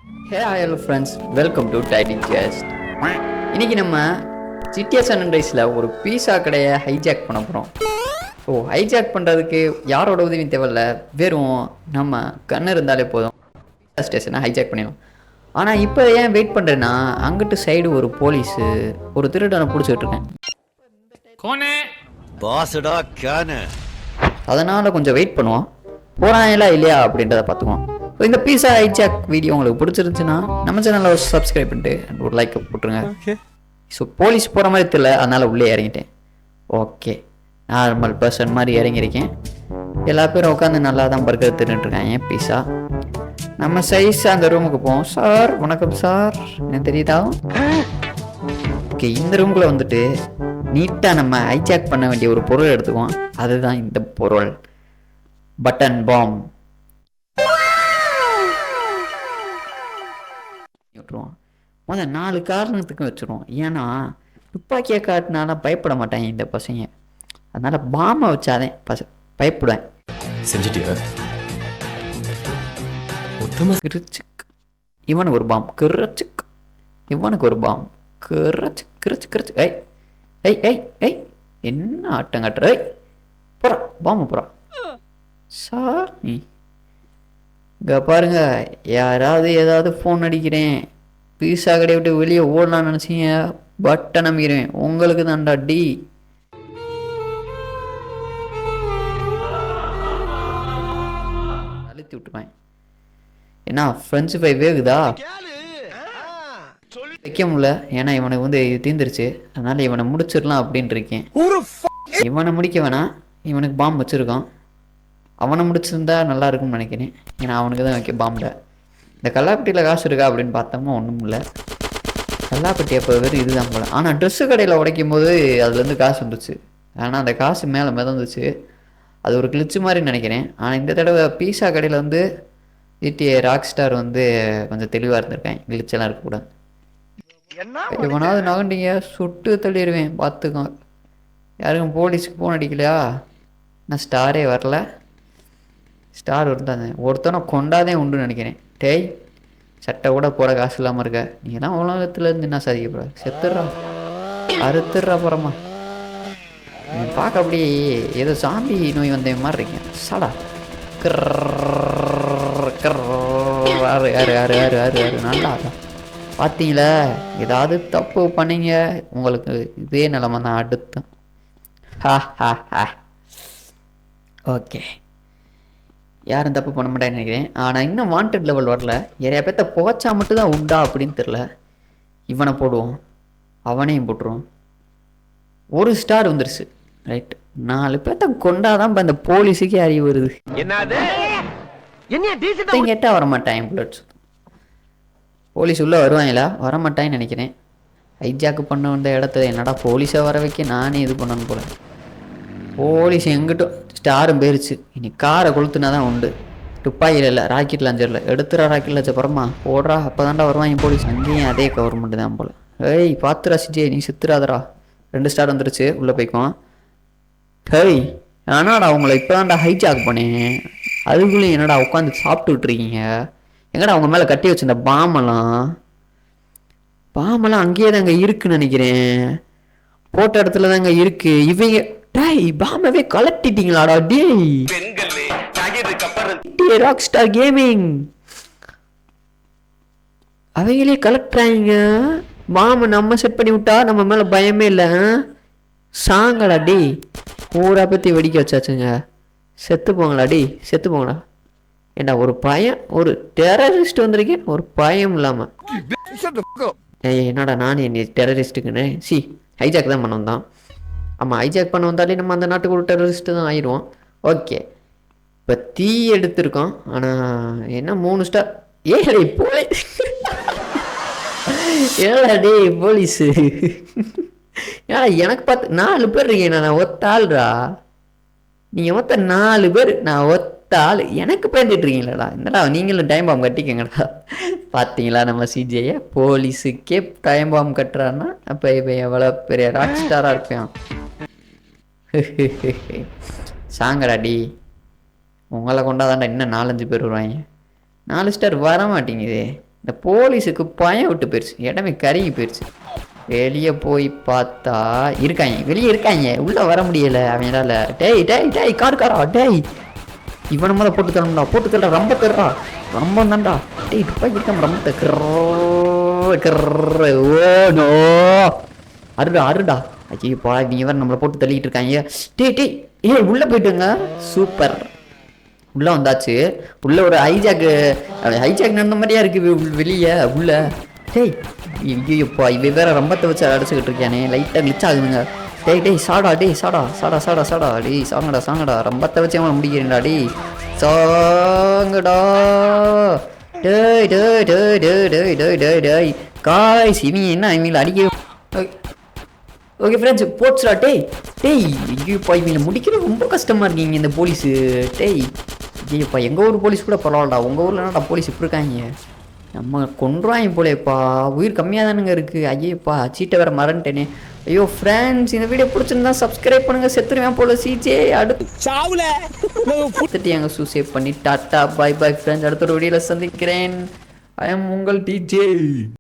Hello friends, welcome to டைட்டிங் ஜஸ்ட். இன்னைக்கு நம்ம GTA San Andreasல ஒரு பீஸா கடையை ஹைஜாக் பண்ண போகிறோம். ஹைஜாக் பண்ணுறதுக்கு யாரோட உதவியும் தேவையில்ல, வெறும் நம்ம கண்ணு இருந்தாலே போதும், பீஸா ஸ்டேஷனை ஹைஜாக் பண்ணிடலாம். ஆனால் இப்போ ஏன் வெயிட் பண்ணுறேன்னா, அங்கிட்டு சைடு ஒரு போலீஸு ஒரு திருடனை பிடிச்சிட்டு இருக்கேன். அதனால் கொஞ்சம் வெயிட் பண்ணுவோம், போகிறாங்களா இல்லையா அப்படின்றத பார்த்துக்குவோம். ஸோ இந்த பீஸா ஹைஜாக் வீடியோ உங்களுக்கு பிடிச்சிருந்துச்சுன்னா நம்ம சேனலில் ஒரு சப்ஸ்கிரைப் பண்ணிட்டு ஒரு லைக் போட்டுருங்க. ஸோ போலீஸ் போகிற மாதிரி தெரியல, அதனால் உள்ளே இறங்கிட்டேன். ஓகே, நார்மல் பர்சன் மாதிரி இறங்கியிருக்கேன். எல்லா பேரும் உட்காந்து நல்லா தான் பர்கர் தின்னுட்டுருக்காங்க. பீஸா நம்ம சைஸ் அந்த ரூமுக்கு போவோம். சார் வணக்கம் சார், என்ன தெரியுதா? ஓகே, இந்த ரூமுக்குள்ளே வந்துட்டு நீட்டாக நம்ம ஹைஜாக் பண்ண வேண்டிய ஒரு பொருள் எடுத்துக்குவோம். அதுதான் இந்த பொருள், பட்டன் பாம். விட்டுருவோம். முதல் 4 காரணத்துக்கு வச்சுருவோம். ஏன்னா துப்பாக்கியை காட்டினால பயப்பட மாட்டாங்க இந்த பசங்க, அதனால பாமை வச்சாதேன் பயப்படுவேன். செஞ்சுட்டியா? கிருச்சுக் இவனுக்கு ஒரு பாம், கிரச்சுக் இவனுக்கு ஒரு பாம், கிரச்சு கிரச்சு கிரச்சு. ஐய் ஐய் ஐய் ஐய் என்ன ஆட்டம் காட்டுற? போறா பாம்பு போறா சார். இங்கே பாருங்க, யாராவது ஏதாவது ஃபோன் அடிக்கிறேன், பீஸா கடையை விட்டு வெளியே ஓடலான்னு நினச்சிங்க, பட்டை நம்பிக்கிறேன் உங்களுக்கு தான்டா டி. அழுத்தி விட்டுருவேன். ஏன்னா ஃப்ரெண்ட்ஸ் ஃபை வேகுதா வைக்க முடியல, ஏன்னா இவனுக்கு வந்து இது தீந்துருச்சு, அதனால இவனை முடிச்சிடலாம் அப்படின்ட்டு இருக்கேன். இவனை முடிக்க வேணாம், இவனுக்கு பாம்பு வச்சுருக்கான். அவனை முடிச்சிருந்தா நல்லா இருக்கும்னு நினைக்கிறேன், ஏன்னா அவனுக்கு தான் வைக்க பாம்பில். இந்த கல்லாப்பட்டியில் காசு இருக்கா அப்படின்னு பார்த்தோம்னா ஒன்றும் இல்லை. கல்லாப்பட்டி அப்போ வெறும் இதுதான் போல. ஆனால் ட்ரெஸ்ஸு கடையில் உடைக்கும் போது அதுலேருந்து காசு வந்துச்சு, ஆனால் அந்த காசு மேலே மிதந்துச்சு. அது ஒரு கிளிச்சு மாதிரி நினைக்கிறேன். ஆனால் இந்த தடவை பீஸா கடையில் வந்து GTA ராக் ஸ்டார் வந்து கொஞ்சம் தெளிவாக இருந்திருக்கேன், கிளிச்செல்லாம் இருக்கக்கூடாது. இவனாவது நகண்டிங்க சுட்டு தள்ளிடுவேன் பார்த்துக்கோ. யாருக்கும் போலீஸுக்கு ஃபோன் அடிக்கலையா? நான் ஸ்டாரே வரல. ஸ்டார் இருந்தாங்க, ஒருத்தனை கொண்டாதே உண்டுன்னு நினைக்கிறேன். டேய், சட்டை கூட போட காசு இல்லாமல் இருக்க, நீங்கள் தான் உலகத்துல இருந்து என்ன சாதிக்கப்பட செத்துடுறா அறுத்துடுறா போகிறோமா. பார்க்க அப்படியே ஏதோ சாம்பி நோய் வந்த மாதிரி இருக்கேன். சடா ஆறு ஆறு ஆறு ஆறு ஆறு ஆறு நல்லா பார்த்தீங்களா? ஏதாவது தப்பு பண்ணீங்க, உங்களுக்கு இதே நிலமை தான் அடுத்து. ஓகே, யாரும் தப்பு பண்ண மாட்டேன்னு நினைக்கிறேன். ஆனால் இன்னும் வாண்டட் லெவல் வரல. நிறைய பேர்த்த போச்சா மட்டும் தான் உண்டா அப்படின்னு தெரில. இவனை போடுவோம், அவனையும் போட்டுருவோம். ஒரு ஸ்டார் வந்துருச்சு. ரைட், 4 பேர்த்த கொண்டாதான் இப்போ இந்த போலீஸுக்கே அறிவு வருது. கேட்டால் வரமாட்டான் புல்லட்ஸ். போலீஸ் உள்ளே வருவாங்களா? வரமாட்டான்னு நினைக்கிறேன். ஹைஜாக்கு பண்ண வந்த இடத்துல என்னடா போலீஸை வர வைக்க நானே இது பண்ணணும் போல. போலீஸ் எங்கிட்டும் ஸ்டாரும் போயிருச்சு. இனி காரை கொளுத்துனா தான் உண்டு. துப்பாக்கியில் இல்லை, ராக்கெட் லாஞ்சரில் எடுத்துறா. ராக்கெட் லாஞ்சர் அப்புறமா போடுறா, அப்போ தான்டா வருவாங்க போலீஸ். அங்கேயும் அதே கவர்மெண்ட் தான் போல. ஏய் பார்த்துரா சிஜே, நீ செத்துறாதரா. 2 ஸ்டார் வந்துருச்சு, உள்ளே போய்க்குவோம். ஹேய் ஆனாடா உங்களை இப்போ தான்டா ஹைஜாக் பண்ணேன், அதுக்குள்ளேயும் என்னடா உட்காந்து சாப்பிட்டுக்கிட்டு இருக்கீங்க? எங்கடா அவங்க மேலே கட்டி வச்சிருந்த பாமெல்லாம் அங்கேயே தாங்க இருக்குன்னு நினைக்கிறேன். போட்ட இடத்துல தாங்க இருக்கு. இவங்க டேய் பாம்பவே கலட்டிட்டீங்களாடா டேய். ராக் ஸ்டார் கேமிங் அவங்களே கலட்டுறாங்க. பாம்பை நம்ம செட் பண்ணி விட்டா நம்ம மேல பயமே இல்லை. சாங்கடா டேய், ஊரா பத்தி வெடிக்க வச்சாச்சுங்க. செத்து போங்களா டேய், செத்து போங்களா. ஏண்டா ஒரு பயம், ஒரு டெரரிஸ்ட் வந்திருக்கேன், ஒரு பயம் இல்லாம. என்னடா நான் என்ன டெரரிஸ்ட்டுக்குன்னு ஹைஜாக் தான் பண்ண வந்தான். ஆமாம், ஹைஜாக் பண்ண வந்தாலே நம்ம அந்த நாட்டுக்கு ஒரு டெரரிஸ்ட்டு தான் ஆயிடுவோம். ஓகே, இப்போ தீ எடுத்திருக்கோம். ஆனால் என்ன 3 ஸ்டார். ஏடே போலீஸ், ஏடா டே போலீஸு. ஏடா எனக்கு பார்த்து 4 பேர் இருக்கேன், நான் ஒத்த ஆள்ரா. நீங்கள் மொத்த 4 பேர், நான் ஒத்த ஆள். எனக்கு பயந்துட்டு இருக்கீங்களாடா? என்னடா நீங்களும் டைம் பாம்பு கட்டிக்கங்கடா. பார்த்தீங்களா நம்ம சிஜேயை, போலீஸுக்கே டைம் பாம்பு கட்டுறான்னா அப்போ இப்போ எவ்வளோ பெரிய ராக் ஸ்டாராக இருப்பேன். சாங்கடாடி, உங்களை கொண்டாதாண்டா இன்னும் 4-5 பேர் வருவாங்க. 4 ஸ்டார் வர மாட்டேங்குது. இந்த போலீஸுக்கு பயம் விட்டு போயிடுச்சு, இடமே கருகி போயிடுச்சு. வெளியே போய் பார்த்தா இருக்காங்க, வெளியே இருக்காங்க, உள்ளே வர முடியலை அவனால. டேய் டேய் டேய் காரா டேய், இவனை மேலே போட்டு தரணும்டா, போட்டு தரா, ரொம்ப தர்றா, ரொம்ப தான்டா. டேய் துப்பாக்கி இருக்காம ரொம்ப ஓனோ அருடா அருடா. ஐயோப்பா இவங்க வேறு நம்மளை போட்டு தள்ளிக்கிட்டு இருக்காங்க. டேய் டேய் உள்ளே போயிட்டுங்க. சூப்பர், உள்ளே வந்தாச்சு. உள்ளே ஒரு ஹைஜாக் நடந்த மாதிரியா இருக்குது வெளியே உள்ள. டேய் ஐயோப்பா இவ வேற ரம்பத்தை வச்சு அடைச்சிக்கிட்டு இருக்கானே, லைட்டாக கிளிச் ஆகுதுங்க. டேய் டேய் சாடா, டேய் சாடா சாடா சாடா சாடா, டேய் சாங்கடா சாங்கடா, ரம்பத்தை வச்சு அவனை முடிக்கிறேன்டா, டேய் சாங்கடா. டேய் டேய் டேய் டேய் டேய் டேய் டேய் டேய் காய்ஸ், இவங்க என்ன இவங்களை அடிக்க. ஓகே ஃப்ரெண்ட்ஸ் போச்சுடா. டேய் டேய் ஐயோப்பா இவங்களை முடிக்கிறது ரொம்ப கஷ்டமாக இருக்கீங்க இந்த போலீஸு. டேய் ஐயோப்பா எங்கள் ஊர் போலீஸ் கூட பரவாயில்லடா, உங்கள் ஊரில் என்னடா போலீஸ் இப்படி இருக்காங்க, நம்ம கொன்றாங்க போலேப்பா, உயிர் கம்மியாக தானுங்க இருக்குது. ஐயோப்பா சீட்டை வேறு மறந்துட்டேனே. ஐயோ ஃப்ரெண்ட்ஸ் இந்த வீடியோ பிடிச்சிருந்தா சப்ஸ்கிரைப் பண்ணுங்கள், செத்துருவேன் போல சிஜே. அடுத்து எங்கள் சூசேவ் பண்ணி டாட்டா பாய் பாய் ஃப்ரெண்ட்ஸ். அடுத்த ஒரு வீடியோவில் சந்திக்கிறேன். ஐ எம் உங்கள் டிஜே.